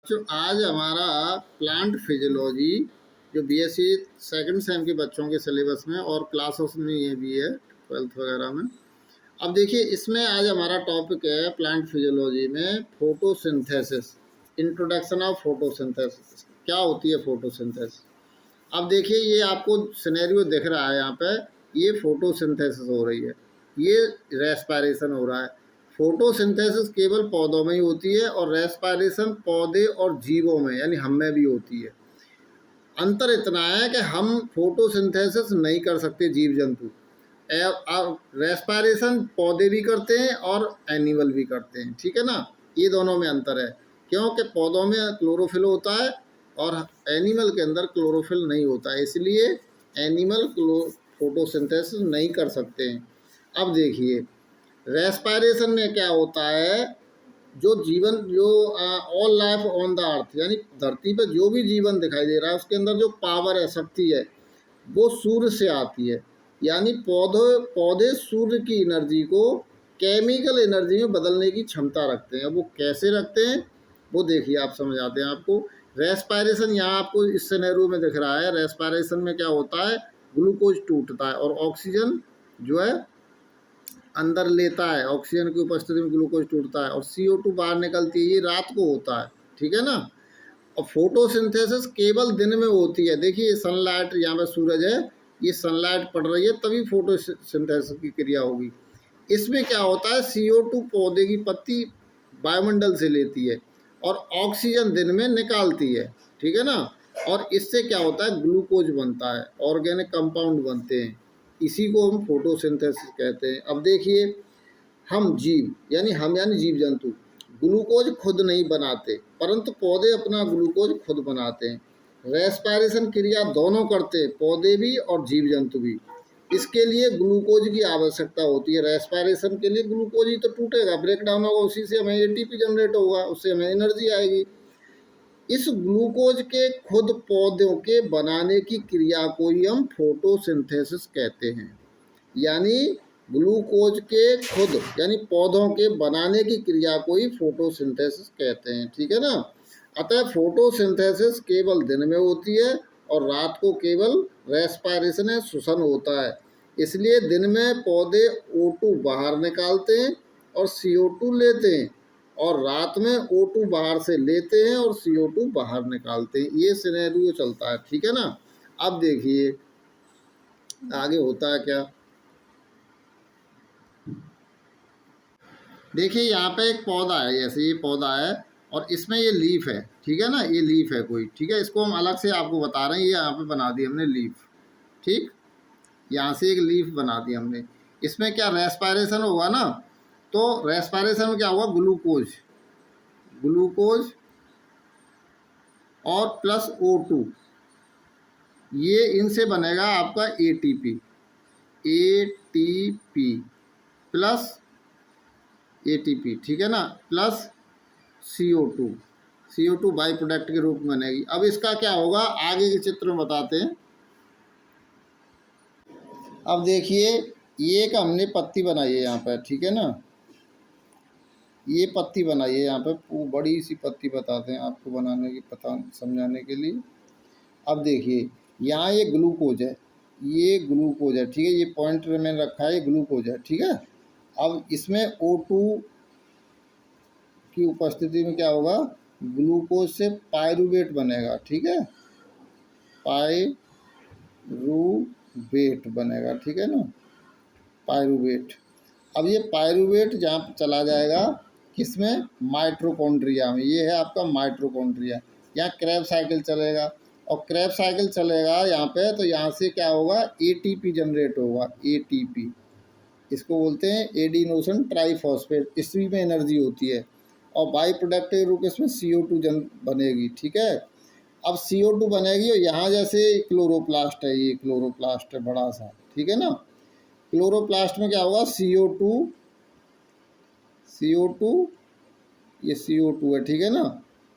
जो आज हमारा प्लांट फिजियोलॉजी जो बीएससी सेकंड सेम के बच्चों के सिलेबस में और क्लासेस में ये भी है 12th वगैरह में। अब देखिए इसमें आज हमारा टॉपिक है प्लांट फिजियोलॉजी में फोटोसिंथेसिस, इंट्रोडक्शन ऑफ फोटोसिंथेसिस। क्या होती है फोटोसिंथेसिस? अब देखिए ये आपको सिनेरियो दिख रहा है यहाँ पे, ये फोटोसिंथेसिस हो रही है, ये रेस्पिरेशन हो रहा है। फोटोसिंथेसिस केवल पौधों में ही होती है और रेस्पिरेशन पौधे और जीवों में यानी हम में भी होती है। अंतर इतना है कि हम फोटोसिंथेसिस नहीं कर सकते जीव जंतु, रेस्पिरेशन पौधे भी करते हैं और एनिमल भी करते हैं, ठीक है ना। ये दोनों में अंतर है, क्योंकि पौधों में क्लोरोफिल होता है और एनिमल के अंदर क्लोरोफिल नहीं होता है, इसलिए एनिमल फोटोसिंथेसिस नहीं कर सकते हैं। अब देखिए रेस्पिरेशन में क्या होता है, जो जीवन जो all life on the earth यानी धरती पर जो भी जीवन दिखाई दे रहा है उसके अंदर जो पावर है, शक्ति है, वो सूर्य से आती है। यानी पौधे सूर्य की एनर्जी को केमिकल एनर्जी में बदलने की क्षमता रखते हैं। वो कैसे रखते हैं वो देखिए, आप समझ आते हैं आपको। रेस्पिरेशन यहाँ आपको इस सिनेरियो में दिख रहा है। रेस्पिरेशन में क्या होता है, ग्लूकोज टूटता है और ऑक्सीजन जो है अंदर लेता है, ऑक्सीजन की उपस्थिति में ग्लूकोज टूटता है और CO2 बाहर निकलती है। ये रात को होता है, ठीक है ना। और फोटोसिंथेसिस केवल दिन में होती है। देखिए सनलाइट, यहाँ पे सूरज है, ये सनलाइट पड़ रही है तभी फोटोसिंथेसिस की क्रिया होगी। इसमें क्या होता है, CO2 पौधे की पत्ती वायुमंडल से लेती है और ऑक्सीजन दिन में निकालती है, ठीक है ना। और इससे क्या होता है, ग्लूकोज बनता है, ऑर्गेनिक कंपाउंड बनते हैं, इसी को हम फोटोसिंथेसिस कहते हैं। अब देखिए हम यानी जीव जंतु ग्लूकोज खुद नहीं बनाते, परंतु पौधे अपना ग्लूकोज खुद बनाते हैं। रेस्पिरेशन क्रिया दोनों करते हैं, पौधे भी और जीव जंतु भी। इसके लिए ग्लूकोज की आवश्यकता होती है। रेस्पिरेशन के लिए ग्लूकोज ही तो टूटेगा, ब्रेक डाउन होगा, उसी से हमें ATP जनरेट होगा, उससे हमें एनर्जी आएगी। इस ग्लूकोज के खुद पौधों के बनाने की क्रिया को ही हम फोटोसिंथेसिस कहते हैं। यानी ग्लूकोज के खुद यानी पौधों के बनाने की क्रिया को ही फोटोसिंथेसिस कहते हैं, ठीक है ना। अतः फोटोसिंथेसिस केवल दिन में होती है और रात को केवल रेस्पिरेशन है, श्वसन होता है। इसलिए दिन में पौधे O2 बाहर निकालते हैं और CO2 लेते हैं, और रात में O2 बाहर से लेते हैं और CO2 बाहर निकालते हैं। ये सिनेरियो चलता है, ठीक है ना। अब देखिए आगे होता है क्या। देखिए यहाँ पे एक पौधा है, जैसे ये पौधा है और इसमें ये लीफ है, ठीक है ना, ये लीफ है कोई, ठीक है। इसको हम अलग से आपको बता रहे हैं, ये यहाँ पे बना दी हमने लीफ, ठीक। यहाँ से एक लीफ बना दी हमने। इसमें क्या रेस्पिरेशन होगा ना, तो रेस्पिरेशन में क्या होगा, ग्लूकोज और प्लस O2, ये इनसे बनेगा आपका ATP प्लस ATP, ठीक है ना, प्लस CO2 बाई प्रोडक्ट के रूप में बनेगी। अब इसका क्या होगा आगे के चित्र में बताते हैं। अब देखिए ये एक हमने पत्ती बनाई है यहाँ पर, ठीक है ना, ये पत्ती बनाई है यहाँ पर, बड़ी सी पत्ती बताते हैं आपको बनाने की, समझाने के लिए। अब देखिए यहाँ ये ग्लूकोज है, ठीक है, ये पॉइंटर मैंने रखा है, ये ग्लूकोज है, ठीक है। अब इसमें O2 की उपस्थिति में क्या होगा, ग्लूकोज से पायरूवेट बनेगा, ठीक है, पायरूवेट बनेगा, ठीक है ना, पायरूवेट। अब ये पायरूवेट जहाँ चला जाएगा किसमें, माइटोकॉन्ड्रिया में। ये है आपका माइटोकॉन्ड्रिया। यहाँ क्रेब साइकिल चलेगा और क्रेब साइकिल चलेगा यहाँ पे, तो यहाँ से क्या होगा, ATP जनरेट होगा, ATP, इसको बोलते हैं एडिनोसिन ट्राइफॉस्फेट, इसमें में एनर्जी होती है और बाई प्रोडक्ट के रूप में इसमें CO2 बनेगी, ठीक है। अब CO2 बनेगी और यहाँ जैसे क्लोरोप्लास्ट है, ये क्लोरोप्लास्ट है बड़ा सा, ठीक है ना। क्लोरोप्लास्ट में क्या होगा, CO2 ये CO2 है, ठीक है ना,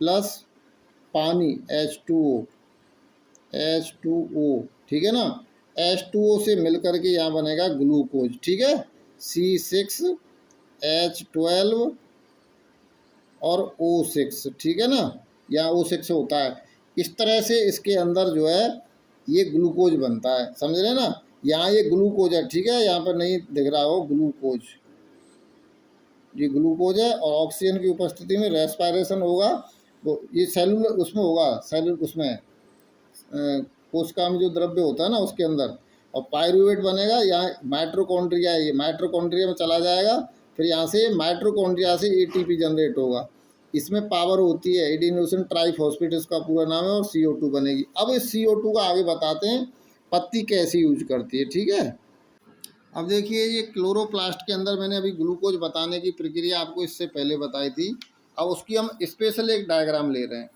प्लस पानी H2O, ठीक है ना। H2O से मिलकर के यहाँ बनेगा ग्लूकोज, ठीक है, C6H12 और O6, ठीक है ना। या O6 होता है। इस तरह से इसके अंदर जो है ये ग्लूकोज बनता है, समझ रहे हैं ना। यहाँ ये ग्लूकोज है, ठीक है, यहाँ पर नहीं दिख रहा हो ग्लूकोज, ये ग्लूकोज है और ऑक्सीजन की उपस्थिति में रेस्पायरेशन होगा, तो ये सेलुलर उसमें होगा, सेलुलर उसमें कोशिका में जो द्रव्य होता है ना उसके अंदर, और पायरूवेट बनेगा। यहाँ माइटोकॉन्ड्रिया है, ये माइटोकॉन्ड्रिया में चला जाएगा, फिर यहाँ से माइटोकॉन्ड्रिया से एटीपी जनरेट होगा। इसमें पावर होती है, एडिनोसिन ट्राइफॉस्फेट इसका पूरा नाम है, और CO2 बनेगी। अब इस CO2 का आगे बताते हैं पत्ती कैसे यूज करती है, ठीक है। अब देखिए ये क्लोरोप्लास्ट के अंदर मैंने अभी ग्लूकोज बताने की प्रक्रिया आपको इससे पहले बताई थी। अब उसकी हम स्पेशल एक डायग्राम ले रहे हैं।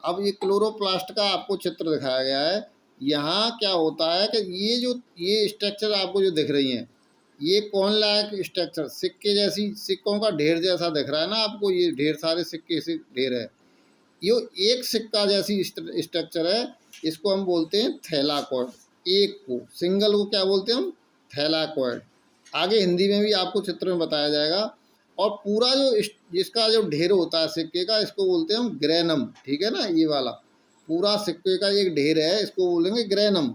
अब ये क्लोरोप्लास्ट का आपको चित्र दिखाया गया है। यहाँ क्या होता है कि ये स्ट्रक्चर आपको जो दिख रही हैं, ये कौन लायक स्ट्रक्चर, सिक्के जैसी, सिक्कों का ढेर जैसा दिख रहा है ना आपको, ये ढेर सारे सिक्के से ढेर है, ये एक सिक्का जैसी स्ट्रक्चर है। इसको हम बोलते हैं थैलाकॉइड। एक को, सिंगल को क्या बोलते हैं हम, थैलाकॉइड। आगे हिंदी में भी आपको चित्र में बताया जाएगा। और पूरा जो इसका जो ढेर होता है सिक्के का, इसको बोलते हैं हम ग्रेनम, ठीक है ना। ये वाला पूरा सिक्के का एक ढेर है, इसको बोलेंगे ग्रेनम,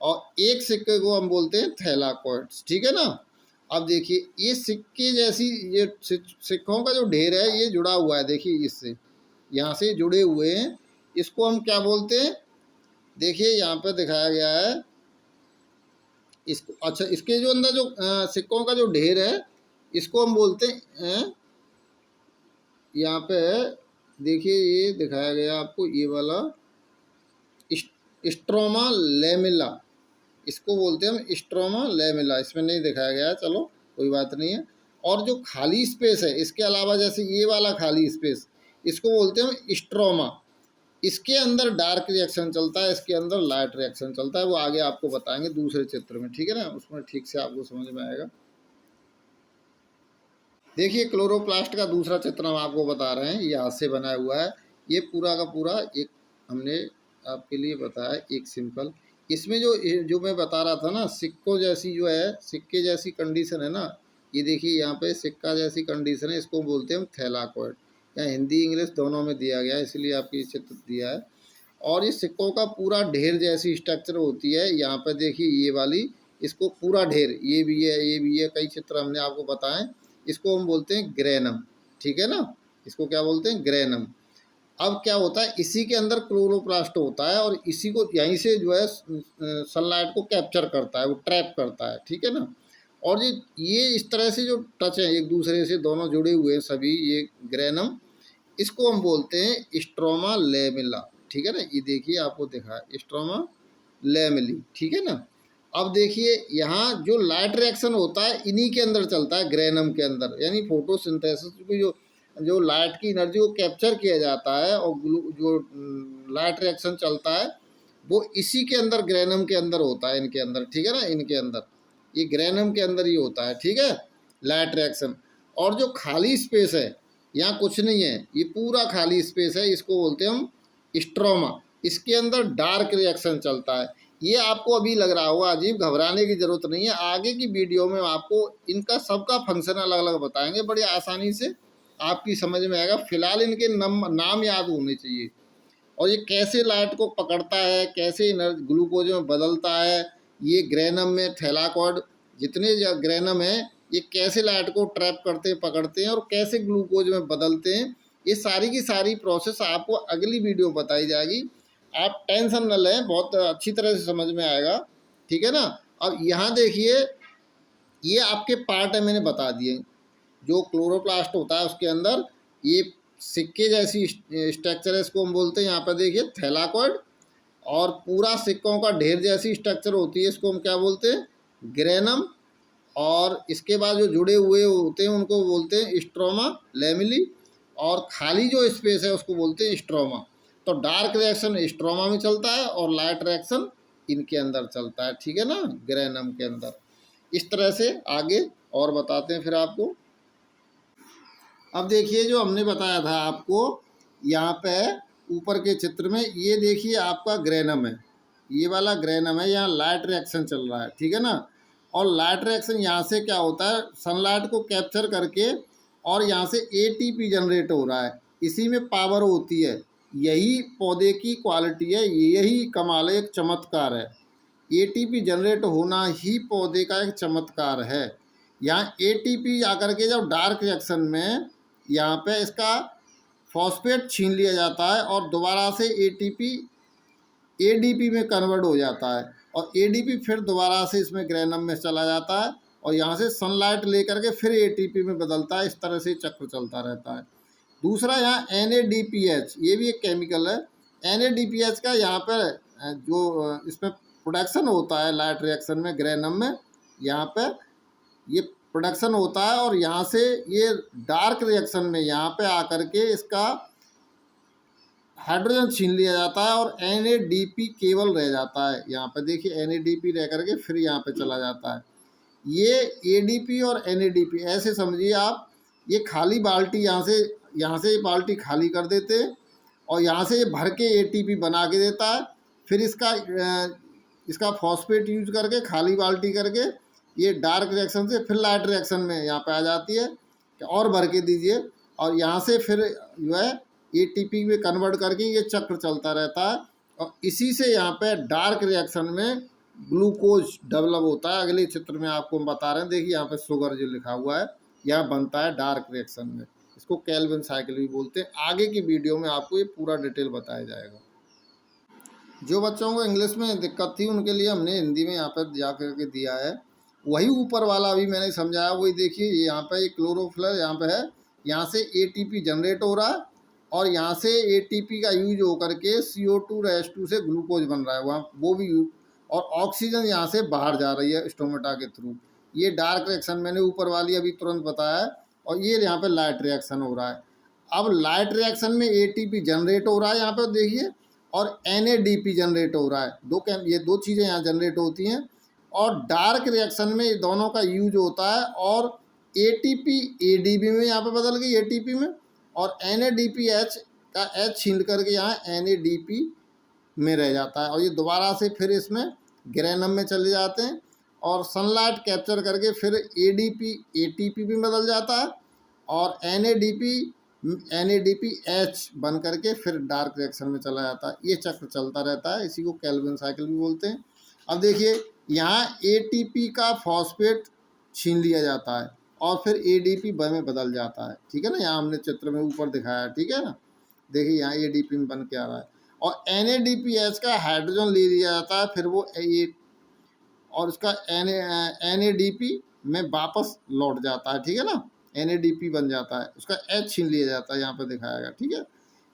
और एक सिक्के को हम बोलते हैं थैलाकॉइड्स, ठीक है ना। अब देखिए ये सिक्के जैसी ये सिक्कों का जो ढेर है ये जुड़ा हुआ है, देखिए इससे, यहाँ से जुड़े हुए हैं। इसको हम क्या बोलते हैं, देखिए यहाँ पर दिखाया गया है इसको। अच्छा, इसके जो अंदर जो सिक्कों का जो ढेर है इसको हम बोलते हैं, यहाँ पे देखिए ये दिखाया गया आपको, ये वाला स्ट्रोमा लेमिला, इसको बोलते हैं हम स्ट्रोमा लेमिला। इसमें नहीं दिखाया गया है, चलो कोई बात नहीं है। और जो खाली स्पेस है इसके अलावा, जैसे ये वाला खाली स्पेस, इसको बोलते हैं हम स्ट्रोमा। इसके अंदर डार्क रिएक्शन चलता है, इसके अंदर लाइट रिएक्शन चलता है, वो आगे आपको बताएंगे दूसरे चित्र में, ठीक है ना, उसमें ठीक से आपको समझ में आएगा। देखिए क्लोरोप्लास्ट का दूसरा चित्र हम आपको बता रहे हैं, ये हाथ से बना हुआ है। ये पूरा का पूरा एक हमने आपके लिए बताया, एक सिंपल। इसमें जो मैं बता रहा था ना, सिक्कों जैसी जो है, सिक्के जैसी कंडीशन है ना, ये देखिए यहाँ पे सिक्का जैसी कंडीशन है, इसको बोलते हैं हम थैलाकॉइड। यहाँ हिंदी इंग्लिश दोनों में दिया गया है, इसलिए आपको ये चित्र दिया है। और ये सिक्कों का पूरा ढेर जैसी स्ट्रक्चर होती है। यहाँ पर देखिए ये वाली, इसको पूरा ढेर, ये भी है, ये भी है, कई चित्र हमने आपको बताएं। इसको हम बोलते हैं ग्रेनम, ठीक है ना, इसको क्या बोलते हैं, ग्रेनम। अब क्या होता है, इसी के अंदर क्लोरोप्लास्ट होता है, और इसी को यहीं से जो है सनलाइट को कैप्चर करता है, वो ट्रैप करता है, ठीक है ना। और ये इस तरह से जो टच है एक दूसरे से, दोनों जुड़े हुए हैं सभी, ये ग्रेनम, इसको हम बोलते हैं स्ट्रोमा लेमिला, ठीक है ना। ये देखिए आपको दिखा है स्ट्रोमा लेमिली, ठीक है ना। अब देखिए यहाँ जो लाइट रिएक्शन होता है इन्हीं के अंदर चलता है, ग्रेनम के अंदर, यानी फोटोसिंथेसिस की जो लाइट की एनर्जी को कैप्चर किया जाता है, और जो लाइट रिएक्शन चलता है वो इसी के अंदर, ग्रेनम के अंदर होता है, इनके अंदर, ठीक है ना, इनके अंदर, ये ग्रेनम के अंदर ही होता है, ठीक है, लाइट रिएक्शन। और जो खाली स्पेस है, यहाँ कुछ नहीं है, ये पूरा खाली स्पेस है, इसको बोलते हैं हम स्ट्रोमा। इसके अंदर डार्क रिएक्शन चलता है। ये आपको अभी लग रहा होगा अजीब, घबराने की ज़रूरत नहीं है, आगे की वीडियो में आपको इनका सबका फंक्शन अलग अलग बताएंगे, बड़ी आसानी से आपकी समझ में आएगा। फिलहाल इनके नाम याद होने चाहिए, और ये कैसे लाइट को पकड़ता है, कैसे ग्लूकोज में बदलता है, ये ग्रेनम में थैलाकॉइड जितने ग्रेनम है ये कैसे लाइट को ट्रैप करते हैं, पकड़ते हैं, और कैसे ग्लूकोज में बदलते हैं, ये सारी की सारी प्रोसेस आपको अगली वीडियो बताई जाएगी। आप टेंशन न लें, बहुत अच्छी तरह से समझ में आएगा, ठीक है ना। अब यहाँ देखिए ये आपके पार्ट है, मैंने बता दिए। जो क्लोरोप्लास्ट होता है उसके अंदर ये सिक्के जैसी स्ट्रक्चर है, इसको हम बोलते हैं, यहाँ पर देखिए थैलाकॉइड। और पूरा सिक्कों का ढेर जैसी स्ट्रक्चर होती है, इसको हम क्या बोलते हैं, ग्रेनम। और इसके बाद जो जुड़े हुए होते हैं उनको बोलते हैं स्ट्रोमा लेमिली, और खाली जो स्पेस है उसको बोलते हैं स्ट्रोमा। तो डार्क रिएक्शन स्ट्रोमा में चलता है, और लाइट रिएक्शन इनके अंदर चलता है, ठीक है ना, ग्रेनम के अंदर। इस तरह से आगे और बताते हैं फिर आपको। अब देखिए जो हमने बताया था आपको, यहाँ पे ऊपर के चित्र में, ये देखिए आपका ग्रेनम है, ये वाला ग्रेनम है, यहाँ लाइट रिएक्शन चल रहा है, ठीक है ना। और लाइट रिएक्शन यहाँ से क्या होता है, सनलाइट को कैप्चर करके, और यहाँ से ATP जनरेट हो रहा है, इसी में पावर होती है, यही पौधे की क्वालिटी है, यही कमाल है, एक चमत्कार है। एटीपी जनरेट होना ही पौधे का एक चमत्कार है। यहाँ एटीपी आकर के जब डार्क रिएक्शन में यहाँ पे इसका फॉस्फेट छीन लिया जाता है और दोबारा से एटीपी एडीपी में कन्वर्ट हो जाता है, और एडीपी फिर दोबारा से इसमें ग्रेनम में चला जाता है और यहाँ से सनलाइट लेकर के फिर एटीपी में बदलता है। इस तरह से चक्र चलता रहता है। दूसरा यहाँ NADPH, ये भी एक केमिकल है। NADPH का यहाँ पर जो इसमें प्रोडक्शन होता है लाइट रिएक्शन में ग्रेनम में, यहाँ पे ये प्रोडक्शन होता है और यहाँ से ये डार्क रिएक्शन में यहाँ पे आकर के इसका हाइड्रोजन छीन लिया जाता है और NADP केवल रह जाता है। यहाँ पे देखिए NADP रह करके फिर यहाँ पे चला जाता है। ये ADP और NADP ऐसे समझिए आप, ये खाली बाल्टी यहाँ से ये बाल्टी खाली कर देते हैं और यहाँ से ये भर के ATP बना के देता है। फिर इसका फॉस्फेट यूज करके खाली बाल्टी करके ये डार्क रिएक्शन से फिर लाइट रिएक्शन में यहाँ पे आ जाती है कि और भर के दीजिए, और यहाँ से फिर जो है ATP में कन्वर्ट करके ये चक्र चलता रहता है। और इसी से यहाँ पे डार्क रिएक्शन में ग्लूकोज डेवलप होता है। अगले चित्र में आपको हम बता रहे हैं, देखिए यहाँ पे शुगर जो लिखा हुआ है यह बनता है डार्क रिएक्शन में। इसको केल्विन साइकिल भी बोलते हैं। आगे की वीडियो में आपको ये पूरा डिटेल बताया जाएगा। जो बच्चों को इंग्लिश में दिक्कत थी उनके लिए हमने हिंदी में यहाँ पर जा करके दिया है। वही ऊपर वाला अभी मैंने समझाया, वही देखिए यहाँ पे ये क्लोरोफिल यहाँ पे है, यहाँ से ATP जनरेट हो रहा है और यहाँ से ATP का यूज होकर के CO2 से ग्लूकोज बन रहा है वहाँ, वो भी और ऑक्सीजन यहाँ से बाहर जा रही है स्टोमेटा के थ्रू। ये डार्क रिएक्शन मैंने ऊपर वाली अभी तुरंत बताया है, और ये यहाँ पे लाइट रिएक्शन हो रहा है। अब लाइट रिएक्शन में ATP जनरेट हो रहा है यहाँ पर देखिए, और NADP जनरेट हो रहा है। ये दो चीज़ें यहाँ जनरेट होती हैं, और डार्क रिएक्शन में ये दोनों का यूज होता है, और ATP ADP में यहाँ पे बदल गई ATP में, और NADPH का H छीन करके यहाँ NADP में रह जाता है, और ये दोबारा से फिर इसमें ग्रेनम में चले जाते हैं और सनलाइट कैप्चर करके फिर ADP ATP में बदल जाता है, और NADPH बन करके फिर डार्क रिएक्शन में चला जाता है। ये चक्र चलता रहता है, इसी को केल्विन साइकिल भी बोलते हैं। अब देखिए यहाँ ATP का फॉस्फेट छीन लिया जाता है और फिर ADP में बदल जाता है, ठीक है ना। यहाँ हमने चित्र में ऊपर दिखाया है, ठीक है ना। देखिए यहाँ ADP में बन के आ रहा है, और NADPH का हाइड्रोजन ले लिया जाता है, फिर वो और उसका NADP में वापस लौट जाता है, ठीक है ना। NADP बन जाता है, उसका H छीन लिया जाता है, यहाँ पे दिखाएगा, ठीक है।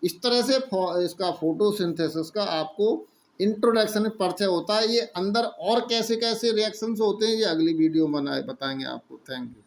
इस तरह से इसका फोटोसिंथेसिस का आपको इंट्रोडक्शन में परिचय होता है। ये अंदर और कैसे कैसे रिएक्शंस होते हैं ये अगली वीडियो में बताएंगे आपको। Thank you.